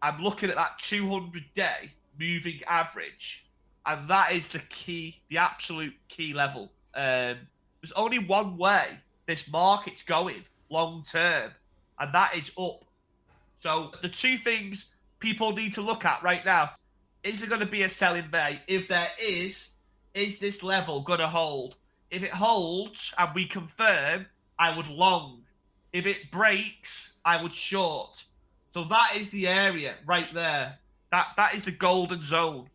I'm looking at that 200-day moving average, and that is the key, the absolute key level. There's only one way this market's going long term, and that is up. So the two things people need to look at right now: is there going to be a selling bay? If there is this level going to hold? If it holds and we confirm, I would long. If it breaks, I would short. So that is the area right there. That is the golden zone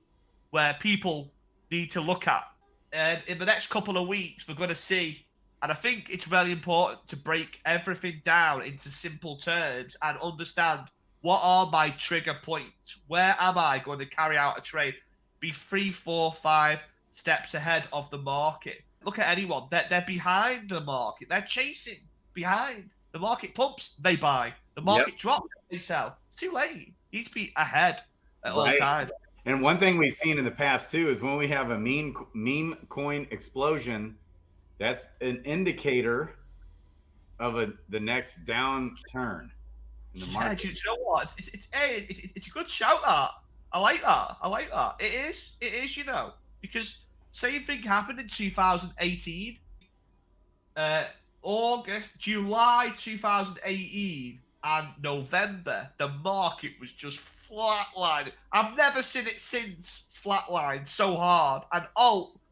where people need to look at. And in the next couple of weeks, we're going to see. And I think it's really important to break everything down into simple terms and understand, what are my trigger points? Where am I going to carry out a trade? Be 3, 4, 5 steps ahead of the market. Look at anyone. They're behind the market. They're chasing behind. The market pumps, they buy. The Yep. market drops, they sell. It's too late. You need to be ahead at all Right. times. And one thing we've seen in the past too is when we have a meme coin explosion, that's an indicator of the next downturn in the Yeah, market. do you know what? It's a good shout. That I like that. I like that. It is. It is. Because same thing happened in 2018, August, July 2018, and November. The market was just flatlining. I've never seen it since flatlined so hard. And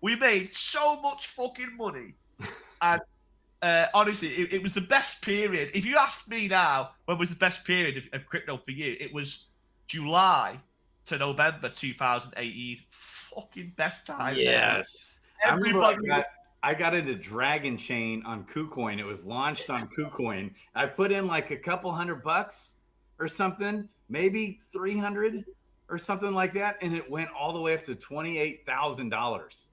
we made so much fucking money. And honestly, it was the best period. If you asked me now, when was the best period of crypto for you? It was July to November 2018. Fucking best time. Yes. Everybody. I got into Dragon Chain on KuCoin. It was launched on KuCoin. I put in like a couple $100 or something, maybe 300 or something like that, and it went all the way up to $28,000.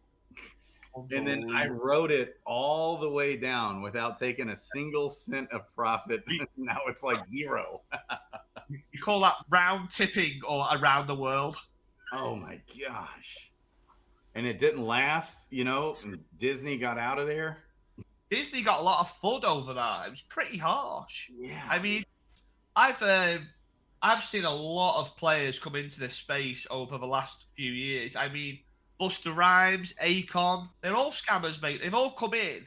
And then I rode it all the way down without taking a single cent of profit. Now it's like zero. You call that round tipping or around the world? Oh my gosh. And it didn't last, and Disney got out of there. Disney got a lot of FUD over that. It was pretty harsh. Yeah. I mean, I've seen a lot of players come into this space over the last few years. I mean, Busta Rhymes, Akon, they're all scammers, mate. They've all come in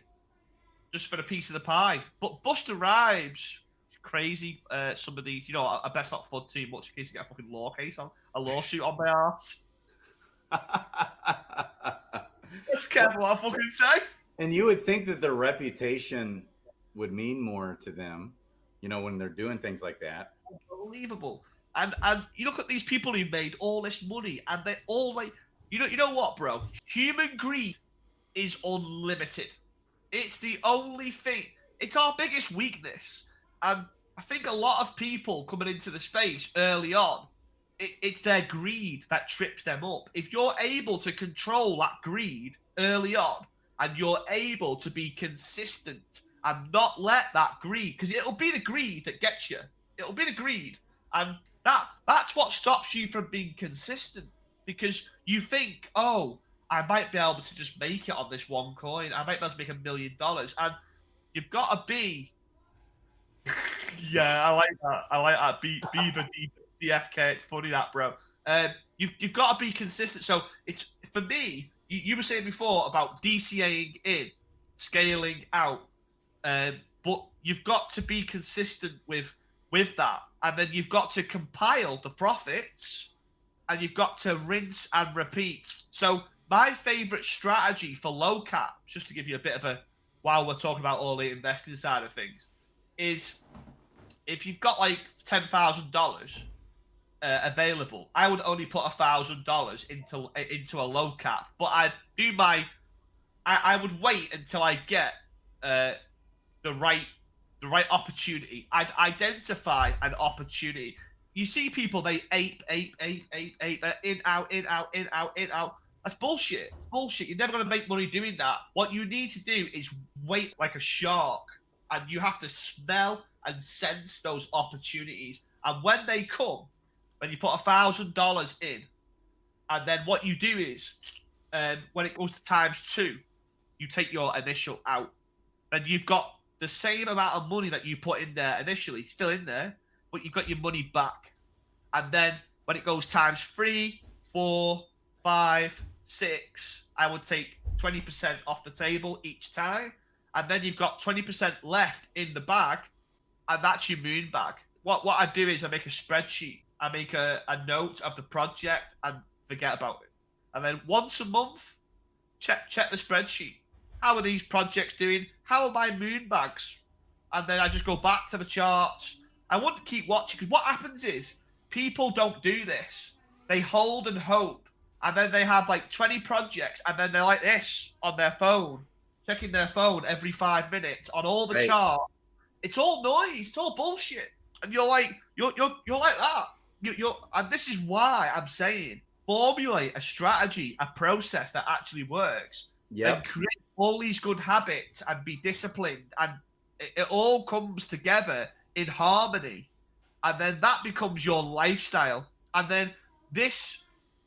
just for a piece of the pie. But Busta Rhymes, crazy. Some of these, I best not FUD too much in case you get a fucking a lawsuit on my ass. Careful what I fucking say. And you would think that their reputation would mean more to them, when they're doing things like that. Unbelievable. And you look at these people who made all this money, and they're all like, you know what, bro? Human greed is unlimited. It's the only thing. It's our biggest weakness. And I think a lot of people coming into the space early on, it's their greed that trips them up. If you're able to control that greed early on, and you're able to be consistent and not let that greed, because it'll be the greed that gets you. It'll be the greed. And that's what stops you from being consistent, because you think, I might be able to just make it on this one coin. I might be able to make $1 million. And you've got to be... Yeah, I like that. I like that. Beaver DFK. It's funny that, bro. You've got to be consistent. So it's, for me, you were saying before about DCAing in, scaling out, but you've got to be consistent with that, and then you've got to compile the profits, and you've got to rinse and repeat. So my favorite strategy for low caps, just to give you a bit of a, while we're talking about all the investing side of things, is if you've got like $10,000 available, I would only put $1,000 into a low cap. But I would wait until I get the right opportunity. I'd identify an opportunity. You see people, they ape, in, out, in, out, in, out, in, out. That's bullshit. Bullshit. You're never going to make money doing that. What you need to do is wait like a shark, and you have to smell and sense those opportunities. And when they come, when you put $1,000 in, and then what you do is, when it goes to ×2, you take your initial out. Then you've got the same amount of money that you put in there initially, still in there, but you've got your money back. And then when it goes times 3, 4, 5, 6, I would take 20% off the table each time. And then you've got 20% left in the bag, and that's your moon bag. What I do is I make a spreadsheet. I make a note of the project and forget about it. And then once a month, check the spreadsheet. How are these projects doing? How are my moon bags? And then I just go back to the charts. I want to keep watching, because what happens is people don't do this. They hold and hope, and then they have like 20 projects, and then they're like this on their phone, checking their phone every 5 minutes on all the Right. charts. It's all noise. It's all bullshit. And you're like that. And this is why I'm saying formulate a strategy, a process that actually works. Then Yep. create all these good habits and be disciplined, and it all comes together in harmony, and then that becomes your lifestyle. And then this,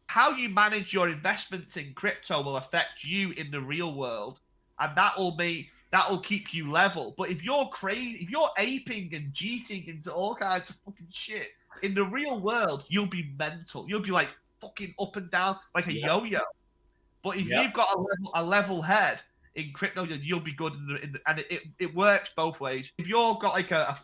how you manage your investments in crypto will affect you in the real world, and that'll keep you level. But if you're crazy, if you're aping and cheating into all kinds of fucking shit in the real world, you'll be mental. You'll be like fucking up and down like a Yep. yo-yo. But if Yep. you've got a level head in crypto, you'll be good and it works both ways. If you've got like a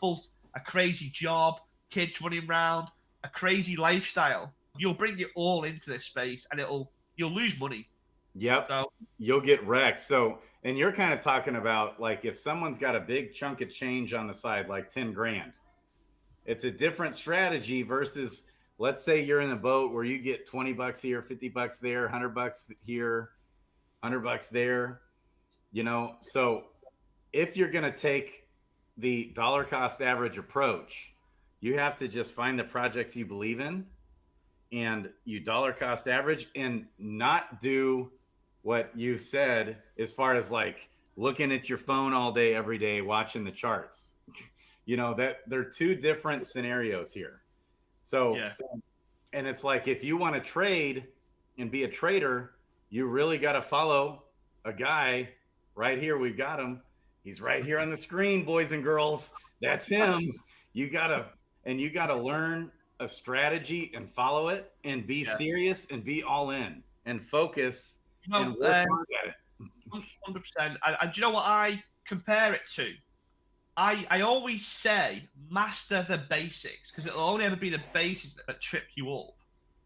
crazy job, kids running around, a crazy lifestyle, you'll bring it all into this space, and you'll lose money. Yep. So You'll get wrecked. So, and you're kind of talking about like if someone's got a big chunk of change on the side, like 10 grand, it's a different strategy versus, let's say you're in a boat where you get 20 bucks here, 50 bucks there, 100 bucks here, 100 bucks there, you know? So if you're going to take the dollar cost average approach, you have to just find the projects you believe in and you dollar cost average, and not do what you said as far as like looking at your phone all day, every day, watching the charts. You know, that they're two different scenarios here. So, yeah, and it's like if you want to trade and be a trader, you really got to follow a guy right here. We've got him. He's right here on the screen, boys and girls. That's him. You gotta learn a strategy and follow it and be serious and be all in and focus and work hard at it. 100%. And do you know what I compare it to? I always say master the basics, because it'll only ever be the basics that trip you up.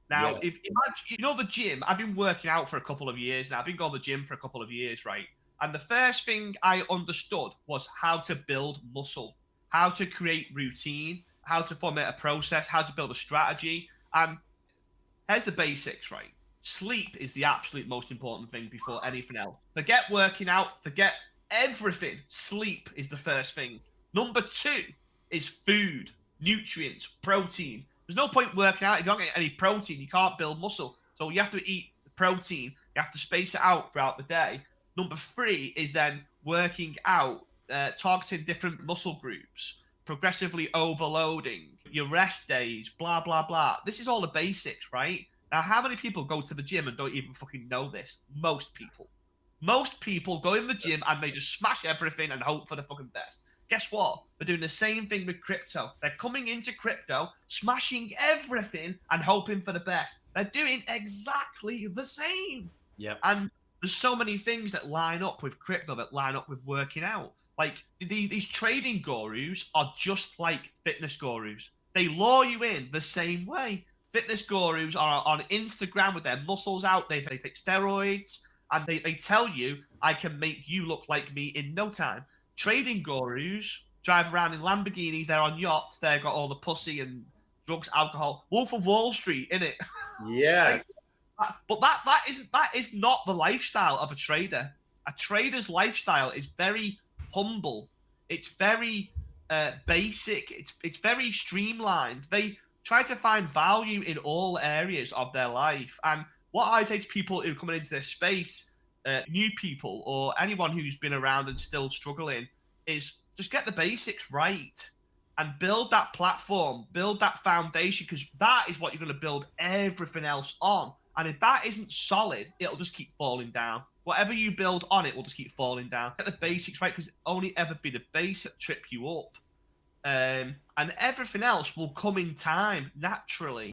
Now, Yes. if imagine, you know, the gym, I've been working out for a couple of years now. I've been going to the gym for a couple of years, right? And the first thing I understood was how to build muscle, how to create routine, how to formulate a process, how to build a strategy. And here's the basics, right? Sleep is the absolute most important thing before anything else. Forget working out, forget everything. Sleep is the first thing. Number 2 is food, nutrients, protein. There's no point working out if you don't get any protein. You can't build muscle. So you have to eat the protein. You have to space it out throughout the day. Number 3 is then working out, targeting different muscle groups, progressively overloading, your rest days, blah, blah, blah. This is all the basics, right? Now, how many people go to the gym and don't even fucking know this? Most people. Most people go in the gym and they just smash everything and hope for the fucking best. Guess what? They're doing the same thing with crypto. They're coming into crypto, smashing everything and hoping for the best. They're doing exactly the same. Yep. And there's so many things that line up with crypto, that line up with working out. Like these trading gurus are just like fitness gurus. They lure you in the same way. Fitness gurus are on Instagram with their muscles out. They take steroids, and they tell you, I can make you look like me in no time. Trading gurus drive around in Lamborghinis. They're on yachts. They've got all the pussy and drugs, alcohol. Wolf of Wall Street, innit? Yes. But that is not the lifestyle of a trader. A trader's lifestyle is very humble. It's very basic. It's very streamlined. They try to find value in all areas of their life. And what I say to people who are coming into this space, new people or anyone who's been around and still struggling, is just get the basics right and build that platform, build that foundation, because that is what you're going to build everything else on. And if that isn't solid, it'll just keep falling down. Whatever you build on it will just keep falling down. Get the basics right, because it'll only ever be the basics that trip you up. And everything else will come in time, naturally.